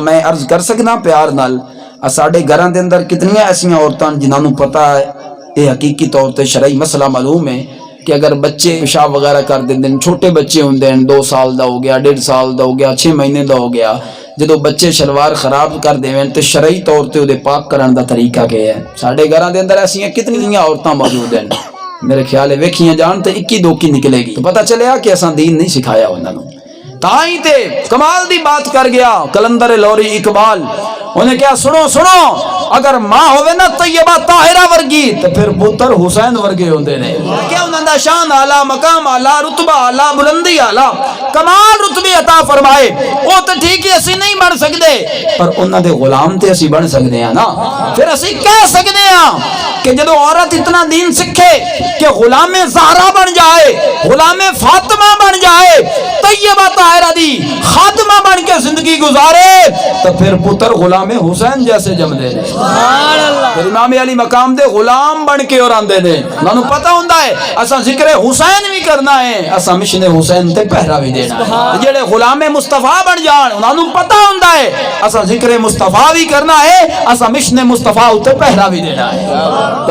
میں عرض کر سکنا پیار نال ساڈے گھراں دے اندر کتنیاں ایسیاں عورتاں جنہاں نوں پتہ ہے یہ حقیقی طور تے شرعی مسئلہ معلوم ہے کہ اگر بچے پیشاب وغیرہ کر دیندے ہیں، چھوٹے بچے ہوندے ہیں، 2 سال دا ہو گیا، 1.5 سال دا ہو گیا، 6 مہینے دا ہو گیا، جدوں بچے شلوار خراب کر دیویں تے شرعی طور تے اودے پاک کرن دا طریقہ کیا ہے؟ ساڈے گھراں دے اندر ایسیاں کتنیاں عورتاں موجود ہیں، میرے خیال ہے ویکھیاں جان تے 21 نکلے گی تو پتہ چلیا کہ اساں دین نہیں سکھایا انہاں نوں۔ تائیں تے کمال دی بات کر گیا کلندر لوری اقبال، انہیں کیا سنو سنو اگر ماں ہوئے نا طیبہ طاہرہ ورگی تو پھر پتر حسین ورگے ہوندے نے، کیا انہاں دا شان اعلیٰ، مقام اعلیٰ، رتبہ اعلیٰ، بلندی اعلیٰ، کمال رتبے عطا فرمائے، وہ تو ٹھیک ہے اسی نہیں بن سکتے پر انہاں دے غلام تے اسی بن سکتے ہیں نا۔ پھر اسی کہہ سکتے ہیں کہ جدو عورت اتنا دین سکھے کہ غلام زہرا بن جائے، غلام فاطمہ بن جائے، طیبہ طاہرہ دی خاتمہ بن کے زندگی گزارے تو پھر پتر غلام حسین جیسے جم دے نے، پھر امام علی مقام دے غلام بن کے اور آندے نے۔ انہوں پتہ ہوندہ ہے اساں ذکر حسین بھی کرنا ہے، اساں مشن حسین تے پہرا بھی دینا ہے، جڑے غلام مصطفیٰ بن جان انہوں پتہ ہوندہ ہے اساں ذکر مصطفیٰ بھی کرنا ہے، اساں مشن مصطفیٰ تے پہرا بھی دینا ہے۔